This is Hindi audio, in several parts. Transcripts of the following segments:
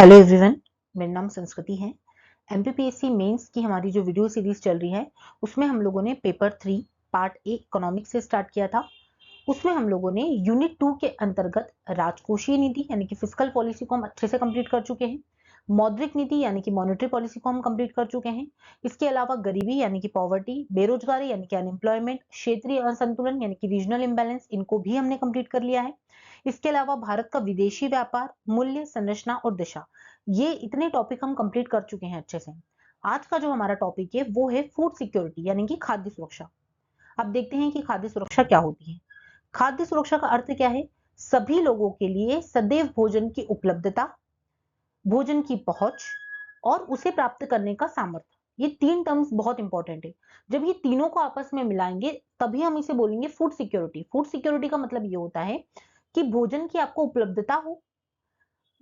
हेलो एवरीवन, मेरा नाम संस्कृति है। एमपीपीएससी मेंस की हमारी जो वीडियो सीरीज चल रही है उसमें हम लोगों ने पेपर 3 पार्ट ए इकोनॉमिक्स से स्टार्ट किया था। उसमें हम लोगों ने यूनिट 2 के अंतर्गत राजकोषीय नीति यानी कि फिस्कल पॉलिसी को हम अच्छे से कंप्लीट कर चुके हैं। मौद्रिक नीति यानी कि मॉनेटरी पॉलिसी को हम कंप्लीट कर चुके हैं। इसके अलावा गरीबी यानी कि पॉवर्टी, बेरोजगारी यानी कि अनएम्प्लॉयमेंट, क्षेत्रीय असंतुलन यानी कि रीजनल इम्बैलेंस, इनको भी हमने कंप्लीट कर लिया है। इसके अलावा भारत का विदेशी व्यापार, मूल्य संरचना और दिशा, ये इतने टॉपिक हम कंप्लीट कर चुके हैं अच्छे से। आज का जो हमारा टॉपिक है वो है फूड सिक्योरिटी यानी कि खाद्य सुरक्षा। अब देखते हैं कि खाद्य सुरक्षा क्या होती है। खाद्य सुरक्षा का अर्थ क्या है? सभी लोगों के लिए सदैव भोजन की उपलब्धता, भोजन की पहुंच और उसे प्राप्त करने का सामर्थ्य। ये तीन टर्म्स बहुत इंपॉर्टेंट है। जब ये तीनों को आपस में मिलाएंगे तभी हम इसे बोलेंगे फूड सिक्योरिटी। फूड सिक्योरिटी का मतलब ये होता है कि भोजन की आपको उपलब्धता हो,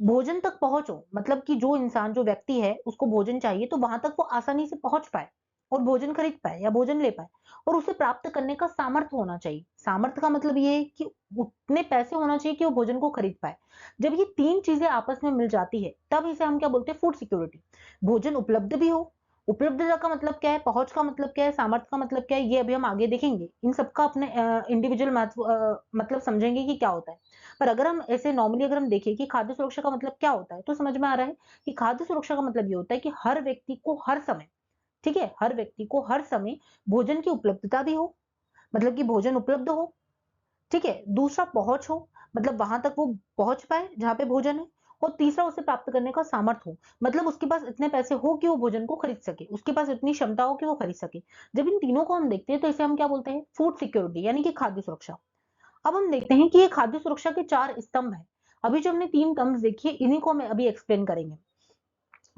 भोजन तक पहुंचो, मतलब कि जो इंसान, जो व्यक्ति है, उसको भोजन चाहिए तो वहां तक वो आसानी से पहुंच पाए और भोजन खरीद पाए या भोजन ले पाए, और उसे प्राप्त करने का सामर्थ्य होना चाहिए। सामर्थ्य का मतलब ये है कि उतने पैसे होना चाहिए कि वो भोजन को खरीद पाए। जब ये तीन चीजें आपस में मिल जाती है तब इसे हम क्या बोलते हैं? Food security. भोजन उपलब्ध भी हो, उपलब्धता का मतलब क्या है, पहुंच का मतलब क्या है, सामर्थ्य का मतलब क्या है, ये अभी हम आगे देखेंगे। इन सबका अपने इंडिविजुअल मतलब समझेंगे कि क्या होता है। पर अगर हम ऐसे नॉर्मली अगर हम देखें कि खाद्य सुरक्षा का मतलब क्या होता है तो समझ में आ रहा है कि खाद्य सुरक्षा का मतलब ये होता है कि हर व्यक्ति को हर समय, ठीक है, हर व्यक्ति को हर समय भोजन की उपलब्धता भी हो, मतलब कि भोजन उपलब्ध हो, ठीक है। दूसरा पहुंच हो, मतलब वहां तक वो पहुंच पाए जहां पे भोजन है। और तीसरा उसे प्राप्त करने का सामर्थ्य हो, मतलब उसके पास इतने पैसे हो कि वो भोजन को खरीद सके, उसके पास इतनी क्षमता हो कि वो खरीद सके। जब इन तीनों को हम देखते हैं तो इसे हम क्या बोलते हैं? फूड सिक्योरिटी यानी कि खाद्य सुरक्षा। अब हम देखते हैं कि ये खाद्य सुरक्षा के चार स्तंभ हैं। अभी जो हमने तीन टर्म्स देखी है इन्हीं को हम अभी एक्सप्लेन करेंगे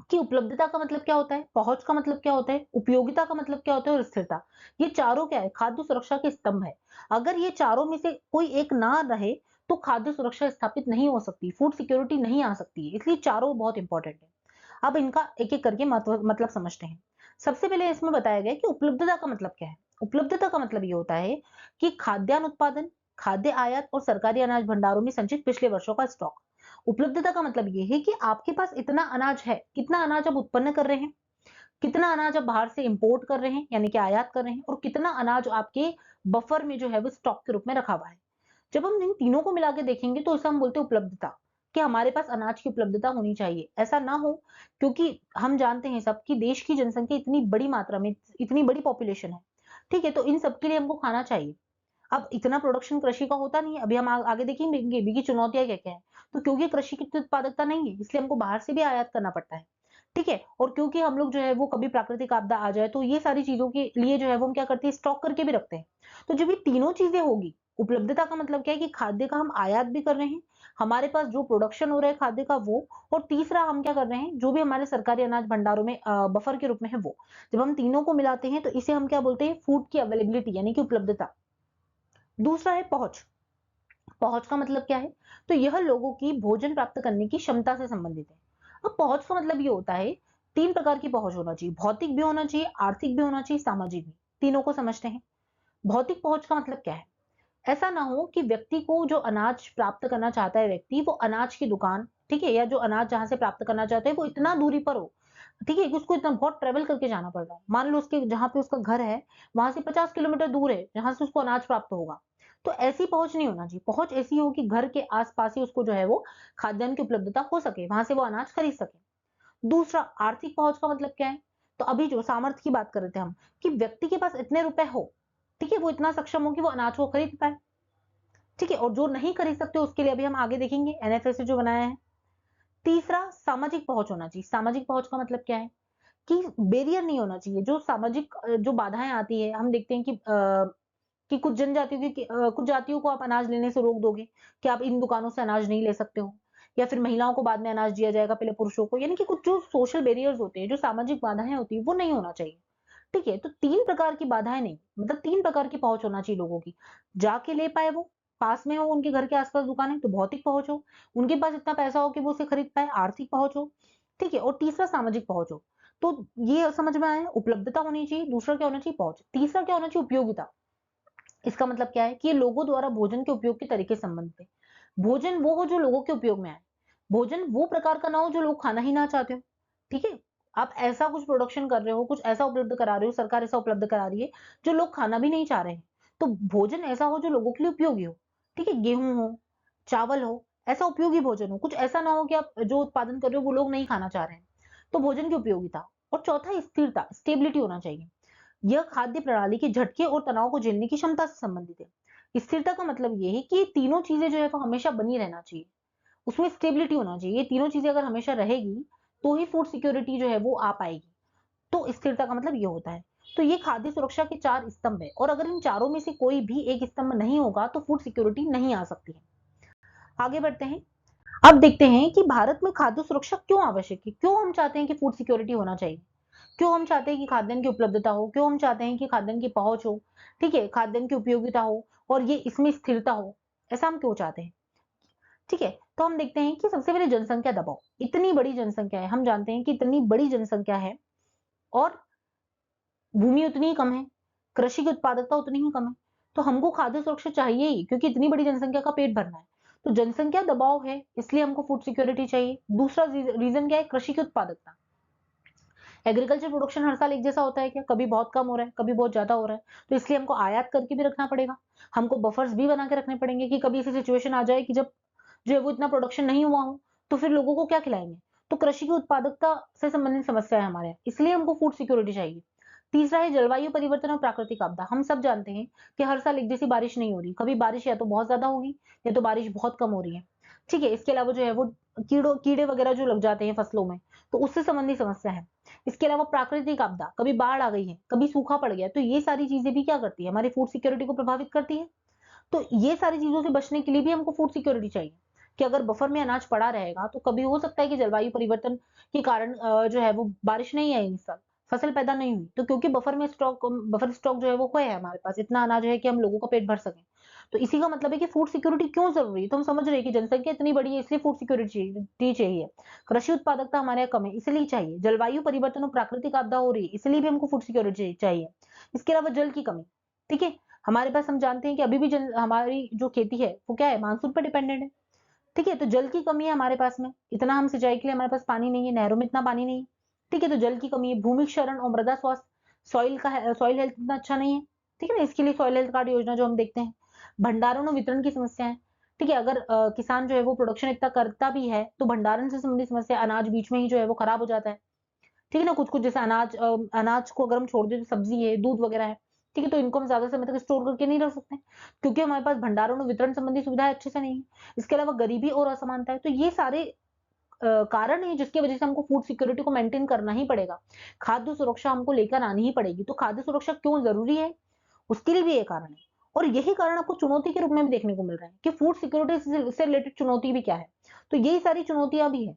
कि उपलब्धता का मतलब क्या होता है, पहुंच का मतलब क्या होता है, उपयोगिता का मतलब क्या होता है और स्थिरता। ये चारों क्या है? खाद्य सुरक्षा के स्तंभ है। अगर ये चारों में से कोई एक ना रहे तो खाद्य सुरक्षा स्थापित नहीं हो सकती, फूड सिक्योरिटी नहीं आ सकती है। इसलिए चारों बहुत इंपॉर्टेंट है। अब इनका एक एक करके मतलब समझते हैं। सबसे पहले इसमें बताया गया कि उपलब्धता का मतलब क्या है। उपलब्धता का मतलब ये होता है कि खाद्यान्न उत्पादन, खाद्य आयात और सरकारी अनाज भंडारों में संचित पिछले वर्षों का स्टॉक। उपलब्धता का मतलब ये है कि आपके पास इतना अनाज है, कितना अनाज आप उत्पन्न कर रहे हैं, कितना अनाज आप बाहर से इंपोर्ट कर रहे हैं यानी कि आयात कर रहे हैं, और कितना अनाज आपके बफर में जो है वो स्टॉक के रूप में रखा हुआ है। जब हम इन तीनों को मिला के देखेंगे तो इसे हम बोलते हैं उपलब्धता, कि हमारे पास अनाज की उपलब्धता होनी चाहिए। ऐसा ना हो, क्योंकि हम जानते हैं सब कि देश की जनसंख्या इतनी बड़ी मात्रा में, इतनी बड़ी पॉपुलेशन है, ठीक है, तो इन सब के लिए हमको खाना चाहिए। अब इतना प्रोडक्शन कृषि का होता नहीं है। अभी हम आगे देखेंगे भी की चुनौतियां क्या क्या है। तो क्योंकि कृषि की इतनी उत्पादकता नहीं है इसलिए हमको बाहर से भी आयात करना पड़ता है, ठीक है। और क्योंकि हम लोग जो है वो कभी प्राकृतिक आपदा आ जाए तो ये सारी चीजों के लिए जो है वो हम क्या करते हैं? स्टॉक करके भी रखते हैं। तो जब ये तीनों चीजें होगी, उपलब्धता का मतलब क्या है कि खाद्य का हम आयात भी कर रहे हैं, हमारे पास जो प्रोडक्शन हो रहा है खाद्य का वो, और तीसरा हम क्या कर रहे हैं? जो भी हमारे सरकारी अनाज भंडारों में बफर के रूप में है वो। जब हम तीनों को मिलाते हैं तो इसे हम क्या बोलते हैं? फूड की अवेलेबिलिटी यानी कि उपलब्धता। दूसरा है पहुंच। पहुंच का मतलब क्या है? तो यह लोगों की भोजन प्राप्त करने की क्षमता से संबंधित है। अब पहुंच का मतलब ये होता है, तीन प्रकार की पहुंच होना चाहिए, भौतिक भी होना चाहिए, आर्थिक भी होना चाहिए, सामाजिक भी। तीनों को समझते हैं। भौतिक पहुंच का मतलब क्या है? ऐसा ना हो कि व्यक्ति को, जो अनाज प्राप्त करना चाहता है व्यक्ति, वो अनाज की दुकान, ठीक है, या जो अनाज जहां से प्राप्त करना चाहते हैं वो इतना दूरी पर हो, ठीक है, कि उसको इतना बहुत ट्रेवल करके जाना पड़ रहा है। मान लो उसके जहां पे उसका घर है वहां से 50 किलोमीटर दूर है जहां से उसको अनाज प्राप्त होगा। तो ऐसी पहुंच नहीं होना चाहिए। पहुंच ऐसी हो कि घर के आसपास ही उसको जो है वो खाद्यान्न की उपलब्धता हो सके, वहां से वो अनाज खरीद सके। दूसरा, आर्थिक पहुंच का मतलब क्या है? तो अभी जो सामर्थ्य की बात कर रहे थे हम, कि व्यक्ति के पास इतने रुपए हो, ठीक है, वो इतना सक्षम हो कि वो अनाज को खरीद पाए, ठीक है। और जो नहीं खरीद सकते उसके लिए अभी हम आगे देखेंगे एनएफएसए जो बनाया है। तीसरा, सामाजिक पहुंच होना चाहिए। सामाजिक पहुंच का मतलब क्या है? कि बैरियर नहीं होना चाहिए। जो सामाजिक जो बाधाएं आती है, हम देखते हैं कि कुछ जनजातियों की कुछ जातियों को आप अनाज लेने से रोक दोगे कि आप इन दुकानों से अनाज नहीं ले सकते हो, या फिर महिलाओं को बाद में अनाज दिया जाएगा, पहले पुरुषों को। यानी कि कुछ जो सोशल बैरियर्स होते हैं, जो सामाजिक बाधाएं होती है, वो नहीं होना चाहिए, ठीक है। तो तीन प्रकार की बाधाएं नहीं, मतलब तीन प्रकार की पहुंच होना चाहिए लोगों की। जाके ले पाए, वो पास में हो, उनके घर के आसपास दुकान है तो भौतिक पहुंच हो, उनके पास इतना पैसा हो कि वो उसे खरीद पाए, आर्थिक पहुंच हो, ठीक है। और तीसरा, सामाजिक पहुंच हो। तो ये समझ में आया, उपलब्धता होनी चाहिए, दूसरा क्या होना चाहिए? पहुंच। तीसरा क्या होना चाहिए? उपयोगिता। इसका मतलब क्या है कि ये लोगों द्वारा भोजन के उपयोग के तरीके से संबंधित है। भोजन वो हो जो लोगों के उपयोग में आए। भोजन वो प्रकार का ना हो जो लोग खाना ही ना चाहते हो। ठीक है, आप ऐसा कुछ प्रोडक्शन कर रहे हो, कुछ ऐसा उपलब्ध करा रहे हो, सरकार ऐसा उपलब्ध करा रही है जो लोग खाना भी नहीं चाह रहे हैं। तो भोजन ऐसा हो जो लोगों के लिए उपयोगी हो। ठीक है, गेहूं हो, चावल हो, ऐसा उपयोगी भोजन हो। कुछ ऐसा ना हो कि आप जो उत्पादन कर रहे हो वो लोग नहीं खाना चाह रहे हैं। तो भोजन की उपयोगिता। और चौथा, स्थिरता, स्टेबिलिटी होना चाहिए। यह खाद्य प्रणाली के झटके और तनाव को झेलने की क्षमता से संबंधित है। स्थिरता का मतलब ये है कि ये तीनों चीजें जो है वो हमेशा बनी रहना चाहिए, उसमें स्टेबिलिटी होना चाहिए। ये तीनों चीजें अगर हमेशा रहेगी तो ही फूड सिक्योरिटी जो है वो आ पाएगी। तो स्थिरता का मतलब ये होता है। तो ये खाद्य सुरक्षा के 4 स्तंभ है, और अगर इन चारों में से कोई भी एक स्तंभ नहीं होगा तो फूड सिक्योरिटी नहीं आ सकती है। आगे बढ़ते हैं। अब देखते हैं कि भारत में खाद्य सुरक्षा क्यों आवश्यक है, क्यों हम चाहते हैं कि फूड सिक्योरिटी होना चाहिए, क्यों हम चाहते हैं कि खाद्यान्न की उपलब्धता हो, क्यों हम चाहते हैं कि खाद्यान्न की पहुंच हो, ठीक है, खाद्यान्न की उपयोगिता हो, और ये इसमें स्थिरता हो। ऐसा हम क्यों चाहते हैं? ठीक है, तो हम देखते हैं कि सबसे पहले जनसंख्या दबाव। इतनी बड़ी जनसंख्या है, हम जानते हैं कि इतनी बड़ी जनसंख्या है और भूमि उतनी ही कम है, कृषि की उत्पादकता उतनी ही कम है। तो हमको खाद्य सुरक्षा चाहिए ही, क्योंकि इतनी बड़ी जनसंख्या का पेट भरना है। तो जनसंख्या दबाव है, इसलिए हमको फूड सिक्योरिटी चाहिए। दूसरा रीजन क्या है? कृषि की उत्पादकता। एग्रीकल्चर प्रोडक्शन हर साल एक जैसा होता है क्या? कभी बहुत कम हो रहा है, कभी बहुत ज्यादा हो रहा है। तो इसलिए हमको आयात करके भी रखना पड़ेगा। हमको बफर्स भी बना के रखने पड़ेंगे कि कभी ऐसी सिचुएशन आ जाए कि जब जो है वो इतना प्रोडक्शन नहीं हुआ हो, तो फिर लोगों को क्या खिलाएंगे? तो कृषि की उत्पादकता से संबंधित समस्या है हमारे यहाँ, इसलिए हमको फूड सिक्योरिटी चाहिए। तीसरा है जलवायु परिवर्तन और प्राकृतिक आपदा। हम सब जानते हैं कि हर साल एक जैसी बारिश नहीं हो रही, कभी बारिश या तो बहुत ज्यादा होगी या तो बारिश बहुत कम हो रही है। ठीक है, इसके अलावा जो है वो कीड़े वगैरह जो लग जाते हैं फसलों में, तो उससे संबंधित समस्या है। इसके अलावा प्राकृतिक आपदा, कभी बाढ़ आ गई है, कभी सूखा पड़ गया, तो ये सारी चीजें भी क्या करती है? हमारी फूड सिक्योरिटी को प्रभावित करती है। तो ये सारी चीजों से बचने के लिए भी हमको फूड सिक्योरिटी चाहिए, कि अगर बफर में अनाज पड़ा रहेगा तो कभी हो सकता है कि जलवायु परिवर्तन के कारण जो है वो बारिश नहीं आई इस साल, फसल पैदा नहीं हुई, तो क्योंकि बफर स्टॉक जो है वो है हमारे पास, इतना अनाज है कि हम लोगों का पेट भर सके। तो इसी का मतलब है कि फूड सिक्योरिटी क्यों जरूरी है। तो हम समझ रहे हैं कि जनसंख्या इतनी बड़ी है इसलिए फूड सिक्योरिटी चाहिए। कृषि उत्पादकता हमारे यहाँ कम है इसलिए चाहिए। जलवायु परिवर्तन और प्राकृतिक आपदा हो रही है इसलिए भी हमको फूड सिक्योरिटी चाहिए। इसके अलावा जल की कमी। ठीक है, हमारे पास हम जानते हैं कि अभी भी हमारी जो खेती है वो क्या है? मानसून पर डिपेंडेंट है। ठीक है, तो जल की कमी है हमारे पास में, इतना हम सिंचाई के लिए हमारे पास पानी नहीं है, नहरों में इतना पानी नहीं है। ठीक है, तो जल की कमी है। भूमि क्षरण और मृदा स्वास्थ्य, सॉइल हेल्थ इतना अच्छा नहीं है। ठीक है ना, इसके लिए सॉइल हेल्थ कार्ड योजना जो हम देखते हैं। भंडारण और वितरण की समस्या है। ठीक है, अगर किसान जो है वो प्रोडक्शन इतना करता भी है तो भंडारण से संबंधित समस्या, अनाज बीच में ही जो है वो खराब हो जाता है। ठीक है ना, कुछ कुछ जैसे अनाज को अगर हम छोड़ दें, तो सब्जी है, दूध वगैरह है, ठीक है, तो इनको हम ज्यादा समय तक स्टोर करके नहीं रख सकते, क्योंकि हमारे पास भंडारण और वितरण संबंधी सुविधाएं अच्छे से नहीं है। इसके अलावा गरीबी और असमानता है। तो ये सारे कारण है जिसकी वजह से हमको फूड सिक्योरिटी को मेंटेन करना ही पड़ेगा। खाद्य सुरक्षा हमको लेकर आनी ही पड़ेगी। तो खाद्य सुरक्षा क्यों जरूरी है, उसके लिए भी ये कारण है। और यही कारण आपको चुनौती के रूप में भी देखने को मिल रहा है कि फूड सिक्योरिटी से रिलेटेड चुनौती भी क्या है। तो यही सारी चुनौतियां भी है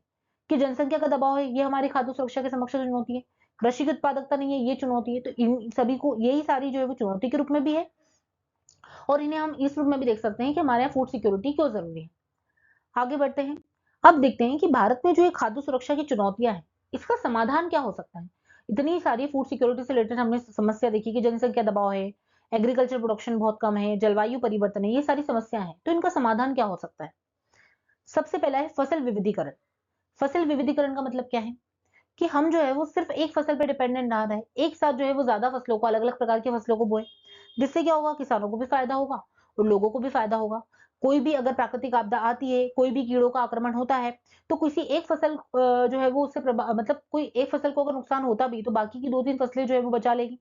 कि जनसंख्या का दबाव है, ये हमारी खाद्य सुरक्षा के समक्ष चुनौती है। कृषि की उत्पादकता नहीं है, ये चुनौती है। तो इन सभी को, यही सारी जो है वो चुनौती के रूप में भी है, और इन्हें हम इस रूप में भी देख सकते हैं कि हमारे यहाँ फूड सिक्योरिटी क्यों जरूरी है। आगे बढ़ते हैं। अब देखते हैं कि भारत में जो ये खाद्य सुरक्षा की चुनौतियां हैं, इसका समाधान क्या हो सकता है। इतनी सारी फूड सिक्योरिटी से रिलेटेड हमने समस्या देखी कि जनसंख्या दबाव है, एग्रीकल्चर प्रोडक्शन बहुत कम है, जलवायु परिवर्तन है, ये सारी समस्या है। तो इनका समाधान क्या हो सकता है? सबसे पहला है फसल विविधीकरण। फसल विविधीकरण का मतलब क्या है? कि हम जो है वो सिर्फ एक फसल पे डिपेंडेंट ना रहे, एक साथ जो है वो ज्यादा फसलों को, अलग अलग प्रकार की फसलों को बोए। जिससे क्या होगा? किसानों को भी फायदा होगा और लोगों को भी फायदा होगा। कोई भी अगर प्राकृतिक आपदा आती है, कोई भी कीड़ों का आक्रमण होता है, तो किसी एक फसल जो है वो उससे मतलब कोई एक फसल को अगर नुकसान होता भी तो बाकी की 2-3 फसलें जो है वो बचा लेगी।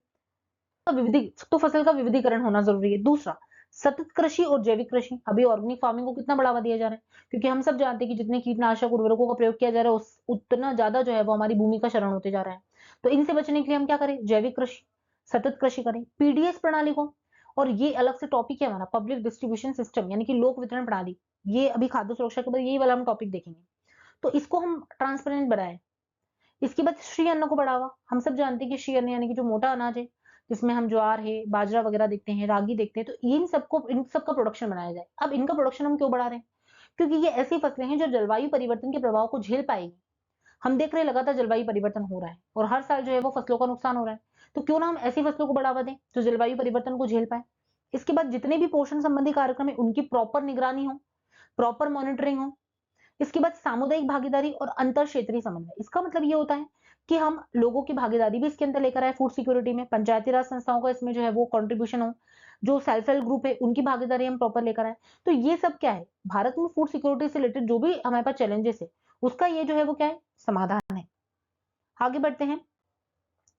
तो फसल का विविधीकरण होना जरूरी है। दूसरा, सतत कृषि और जैविक कृषि। अभी ऑर्गेनिक फार्मिंग को कितना बढ़ावा दिया जा रहा है, क्योंकि हम सब जानते हैं कि जितने कीटनाशक उर्वरकों का प्रयोग किया जा रहा है उतना ज्यादा जो है वो हमारी भूमि का क्षरण होते जा रहा है। तो इनसे बचने के लिए हम क्या करें? जैविक कृषि, सतत कृषि करें। पीडीएस प्रणाली को, और ये अलग से टॉपिक है हमारा, पब्लिक डिस्ट्रीब्यूशन सिस्टम, यानी कि लोक वितरण प्रणाली। ये अभी खाद्य सुरक्षा के बाद यही वाला हम टॉपिक देखेंगे। तो इसको हम ट्रांसपेरेंट बनाएं। इसके बाद श्री अन्न को बढ़ावा। हम सब जानते हैं कि श्री अन्न यानी कि जो मोटा अनाज है, जिसमें हम ज्वार है, बाजरा वगैरह देखते हैं, रागी देखते हैं, तो इन सबका प्रोडक्शन बनाया जाए। अब इनका प्रोडक्शन हम क्यों बढ़ा रहे हैं? क्योंकि ये ऐसी फसलें हैं जो जलवायु परिवर्तन के प्रभाव को झेल पाएगी। हम देख रहे हैं लगातार जलवायु परिवर्तन हो रहा है और हर साल जो है वो फसलों का नुकसान हो रहा है। तो क्यों ना हम ऐसी फसलों को बढ़ावा दें जो जलवायु परिवर्तन को झेल पाए। इसके बाद जितने भी पोषण संबंधी कार्यक्रम है उनकी प्रॉपर निगरानी हो, प्रॉपर मॉनिटरिंग हो। इसके बाद सामुदायिक भागीदारी और अंतर क्षेत्रीय समन्वय। इसका मतलब ये होता है कि हम लोगों की भागीदारी भी इसके अंदर लेकर आए फूड सिक्योरिटी में, पंचायती राज संस्थाओं का इसमें जो है वो कंट्रीब्यूशन हो, जो सेल्फ हेल्प ग्रुप है उनकी भागीदारी हम प्रॉपर लेकर आए। तो ये सब क्या है, भारत में फूड सिक्योरिटी से रिलेटेड जो भी हमारे पास चैलेंजेस है उसका ये जो है वो क्या है, समाधान है। आगे बढ़ते हैं।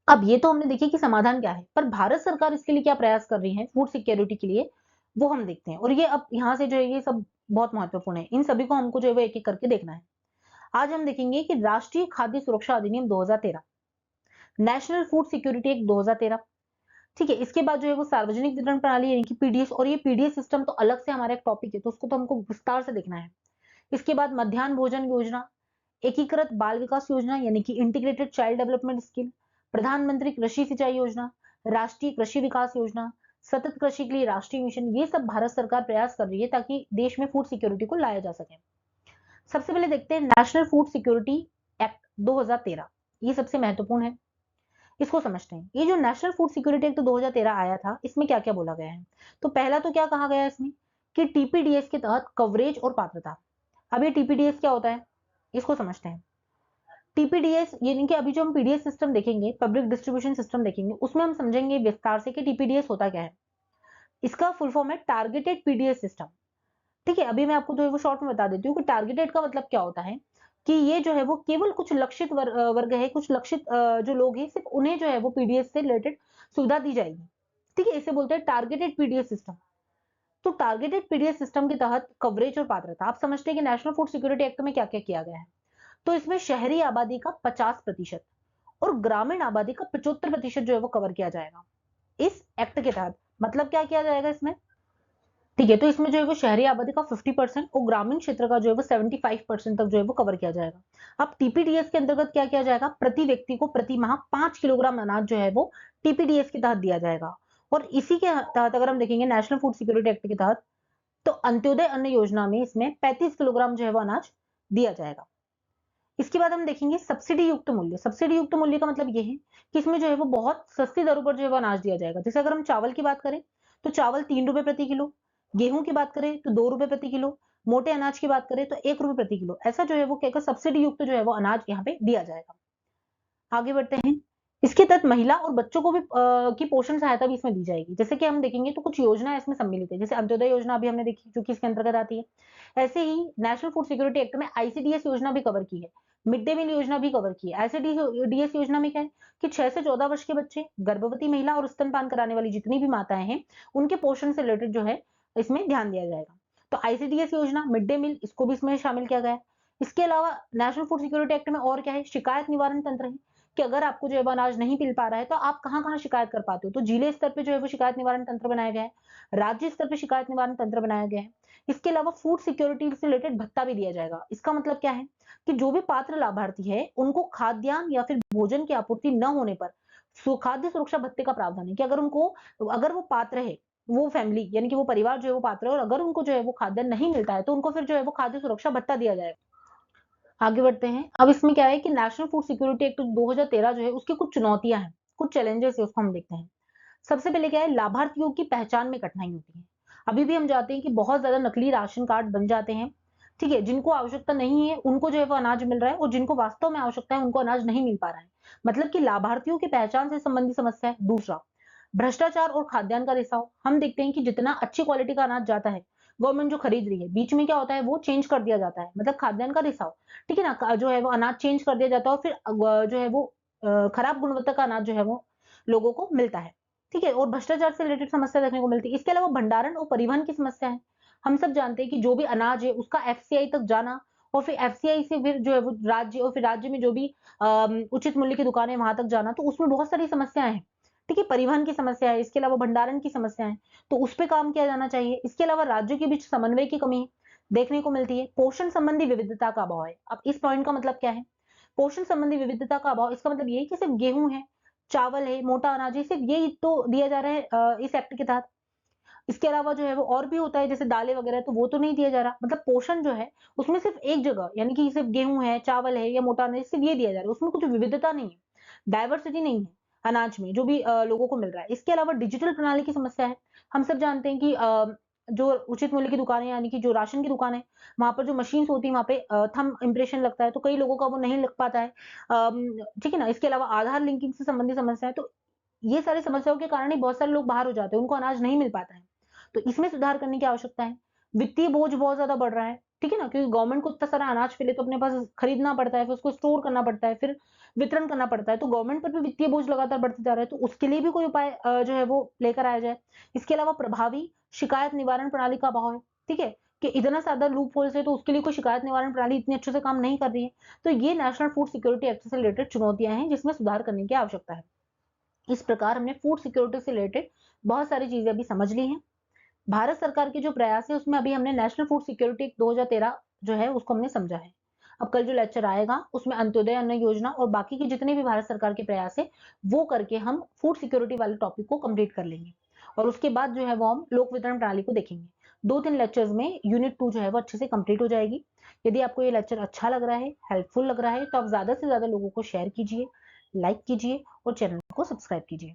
अब ये तो हमने देखी कि समाधान क्या है, पर भारत सरकार इसके लिए क्या प्रयास कर रही है फूड सिक्योरिटी के लिए, वो हम देखते हैं। और ये अब यहाँ से जो है ये सब बहुत महत्वपूर्ण है, इन सभी को हमको जो है वो एक एक करके देखना है। आज हम देखेंगे कि राष्ट्रीय खाद्य सुरक्षा अधिनियम 2013, नेशनल फूड सिक्योरिटी एक्ट 2013, ठीक है। इसके बाद जो है वो सार्वजनिक वितरण प्रणाली यानी कि पीडीएस, और ये पीडीएस सिस्टम तो अलग से हमारा एक टॉपिक है, तो उसको तो हमको विस्तार से देखना है। इसके बाद मध्याह्न भोजन योजना, एकीकृत बाल विकास योजना यानी कि इंटीग्रेटेड चाइल्ड डेवलपमेंट स्कीम, प्रधानमंत्री कृषि सिंचाई योजना, राष्ट्रीय कृषि विकास योजना, सतत कृषि के लिए राष्ट्रीय मिशन, ये सब भारत सरकार प्रयास कर रही है ताकि देश में फूड सिक्योरिटी को लाया जा सके। सबसे पहले देखते हैं नेशनल फूड सिक्योरिटी एक्ट 2013, ये सबसे महत्वपूर्ण है, इसको समझते हैं। ये जो नेशनल फूड सिक्योरिटी एक्ट 2013 आया था, इसमें क्या क्या बोला गया है। तो पहला तो क्या कहा गया है इसमें कि टीपीडीएस के तहत कवरेज और पात्रता। अब ये टीपीडीएस क्या होता है, इसको समझते हैं। टीपीडीएस यानी कि अभी जो हम पीडीएस सिस्टम देखेंगे, पब्लिक डिस्ट्रीब्यूशन सिस्टम देखेंगे, उसमें हम समझेंगे विस्तार से कि टीपीडीएस होता क्या है। इसका फुल फॉर्म है टारगेटेड पीडीएस सिस्टम, ठीक है। अभी मैं आपको जो है वो शॉर्ट में बता देती हूँ कि टारगेटेड का मतलब क्या होता है, कि ये जो है वो केवल कुछ लक्षित वर्ग है, कुछ लक्षित जो लोग हैं, सिर्फ उन्हें जो है वो पीडीएस से रिलेटेड सुविधा दी जाएगी, ठीक है। इसे बोलते हैं टारगेटेड पीडीएस सिस्टम। तो टारगेटेड पीडीएस सिस्टम के तहत कवरेज और पात्रता, आप समझते हैं कि नेशनल फूड सिक्योरिटी एक्ट में क्या क्या किया गया है। तो इसमें शहरी आबादी का 50% और ग्रामीण आबादी का 75% जो है वो कवर किया जाएगा इस एक्ट के तहत। मतलब क्या किया जाएगा इसमें, ठीक है। तो इसमें जो है वो शहरी आबादी का 50% और ग्रामीण क्षेत्र का जो है वो 75% तक जो है वो कवर किया जाएगा। अब टीपीडीएस के अंतर्गत क्या किया जाएगा, प्रति व्यक्ति को प्रति माह 5 किलोग्राम अनाज जो है वो टीपीडीएस के तहत दिया जाएगा। और इसी के तहत अगर हम देखेंगे नेशनल फूड सिक्योरिटी एक्ट के तहत, तो अंत्योदय अन्न योजना में इसमें 35 किलोग्राम जो है वो अनाज दिया जाएगा। इसके बाद हम देखेंगे सब्सिडी युक्त मूल्य। सब्सिडी युक्त मूल्य का मतलब ये है कि इसमें जो है वो बहुत सस्ती दरों पर जो है वो अनाज दिया जाएगा। जैसे अगर हम चावल की बात करें तो चावल 3 रुपए प्रति किलो, गेहूं की बात करें तो 2 रुपए प्रति किलो, मोटे अनाज की बात करें तो 1 रुपए प्रति किलो। ऐसा जो है वो कहकर सब्सिडी युक्त जो है वो अनाज यहाँ पे दिया जाएगा। आगे बढ़ते हैं। इसके तहत महिला और बच्चों को भी की पोषण सहायता भी इसमें दी जाएगी। जैसे कि हम देखेंगे तो कुछ योजना इसमें सम्मिलित है, जैसे अंत्योदय योजना अभी हमने देखी जो कि इसके अंतर्गत आती है। ऐसे ही नेशनल फूड सिक्योरिटी एक्ट में आईसीडीएस योजना भी कवर की है, मिड डे मील योजना भी कवर की है। आईसीडीएस योजना में क्या है कि 6 से 14 वर्ष के बच्चे, गर्भवती महिला और स्तनपान कराने वाली जितनी भी माताएं हैं, उनके पोषण से रिलेटेड जो है इसमें ध्यान दिया जाएगा। तो आईसीडीएस योजना, मिड डे मील, इसको भी इसमें शामिल किया गया है। इसके अलावा नेशनल फूड सिक्योरिटी एक्ट में और क्या है, शिकायत निवारण तंत्र है कि अगर आपको जो है वो अनाज नहीं मिल पा रहा है तो आप कहाँ-कहाँ शिकायत कर पाते हो। तो जिले स्तर पे जो है वो शिकायत निवारण तंत्र बनाया गया है, राज्य स्तर पे शिकायत निवारण तंत्र बनाया गया है। इसके अलावा फूड सिक्योरिटी से रिलेटेड भत्ता भी दिया जाएगा। इसका मतलब क्या है कि जो भी पात्र लाभार्थी है उनको खाद्यान्न या फिर भोजन की आपूर्ति न होने पर खाद्य सुरक्षा भत्ते का प्रावधान है कि अगर उनको, अगर वो पात्र है, वो फैमिली यानी कि वो परिवार जो है वो पात्र है और अगर उनको जो है वो खाद्यान्न नहीं मिलता है तो उनको फिर जो है वो खाद्य सुरक्षा भत्ता दिया जाएगा। आगे बढ़ते हैं। अब इसमें क्या है कि नेशनल फूड सिक्योरिटी एक्ट 2013 जो है उसकी कुछ चुनौतियां हैं, कुछ चैलेंजेस है, उसको हम देखते हैं। सबसे पहले क्या है, लाभार्थियों की पहचान में कठिनाई होती है। अभी भी हम जानते हैं कि बहुत ज्यादा नकली राशन कार्ड बन जाते हैं, ठीक है। जिनको आवश्यकता नहीं है उनको जो है वो अनाज मिल रहा है और जिनको वास्तव में आवश्यकता है उनको अनाज नहीं मिल पा रहा है। मतलब कि लाभार्थियों की पहचान से संबंधित समस्या है। दूसरा, भ्रष्टाचार और खाद्यान्न का रिसाव। हम देखते हैं कि जितना अच्छी क्वालिटी का अनाज जाता है, गवर्नमेंट जो खरीद रही है, बीच में क्या होता है वो चेंज कर दिया जाता है, मतलब खाद्यान्न का रिसाव, ठीक है ना। जो है वो अनाज चेंज कर दिया जाता है और फिर जो है वो खराब गुणवत्ता का अनाज जो है वो लोगों को मिलता है, ठीक है। और भ्रष्टाचार से रिलेटेड समस्या देखने को मिलती है। इसके अलावा भंडारण और परिवहन की समस्या है। हम सब जानते हैं कि जो भी अनाज है उसका एफसीआई तक जाना और फिर एफसीआई से फिर जो है वो राज्य और फिर राज्य में जो भी उचित मूल्य की दुकान है वहां तक जाना, तो उसमें बहुत सारी समस्याएं हैं, ठीक है। परिवहन की समस्या है, इसके अलावा भंडारण की समस्या है, तो उस पर काम किया जाना चाहिए। इसके अलावा राज्यों के बीच समन्वय की कमी देखने को मिलती है। पोषण संबंधी विविधता का अभाव है। अब इस पॉइंट का मतलब क्या है, पोषण संबंधी विविधता का अभाव, इसका मतलब ये है कि सिर्फ गेहूं है, चावल है, मोटा अनाज है, सिर्फ ये तो दिया जा रहा है इस एक्ट के तहत। इसके अलावा जो है वो और भी होता है जैसे दालें वगैरह, तो वो तो नहीं दिया जा रहा। मतलब पोषण जो है उसमें सिर्फ एक जगह, यानी कि सिर्फ गेहूं है, चावल है या मोटा अनाज, सिर्फ ये दिया जा रहा है, उसमें कुछ विविधता नहीं है, डायवर्सिटी नहीं है अनाज में जो भी लोगों को मिल रहा है। इसके अलावा डिजिटल प्रणाली की समस्या है। हम सब जानते हैं कि जो उचित मूल्य की दुकानें यानी कि जो राशन की दुकान है, वहाँ पर जो मशीन्स होती है वहाँ पे थंब इम्प्रेशन लगता है, तो कई लोगों का वो नहीं लग पाता है। ठीक है ना? इसके अलावा आधार लिंकिंग से संबंधित समस्या है, तो ये सारी समस्याओं के कारण ही बहुत सारे लोग बाहर हो जाते हैं, उनको अनाज नहीं मिल पाता है। तो इसमें सुधार करने की आवश्यकता है। वित्तीय बोझ बहुत ज़्यादा बढ़ रहा है, ठीक है ना? क्योंकि गवर्नमेंट को इतना सारा अनाज पहले तो अपने पास खरीदना पड़ता है, फिर उसको स्टोर करना पड़ता है, फिर वितरण करना पड़ता है, तो गवर्नमेंट पर भी वित्तीय बोझ लगातार बढ़ते जा रहा है, तो उसके लिए भी कोई उपाय जो है वो लेकर आया जाए। इसके अलावा प्रभावी शिकायत निवारण प्रणाली का अभाव है, ठीक है? कि इतना ज़्यादा लूप होल्स है, तो उसके लिए कोई शिकायत निवारण प्रणाली इतने अच्छे से काम नहीं कर रही है। तो ये नेशनल फूड सिक्योरिटी एक्ट से रिलेटेड चुनौतियाँ हैं, जिसमें सुधार करने की आवश्यकता है। इस प्रकार हमने फूड सिक्योरिटी से रिलेटेड बहुत सारी चीजें अभी समझ ली हैं। भारत सरकार के जो प्रयास है उसमें अभी हमने नेशनल फूड सिक्योरिटी एक्ट 2013 जो है उसको हमने समझा है। अब कल जो लेक्चर आएगा उसमें अंत्योदय अन्न योजना और बाकी के जितने भी भारत सरकार के प्रयास है वो करके हम फूड सिक्योरिटी वाले टॉपिक को कंप्लीट कर लेंगे और उसके बाद जो है वो हम लोक वितरण प्रणाली को देखेंगे। 2-3 लेक्चर्स में यूनिट 2 जो है वो अच्छे से कंप्लीट हो जाएगी। यदि आपको ये लेक्चर अच्छा लग रहा है, हेल्पफुल लग रहा है, तो आप ज्यादा से ज्यादा लोगों को शेयर कीजिए, लाइक कीजिए और चैनल को सब्सक्राइब कीजिए।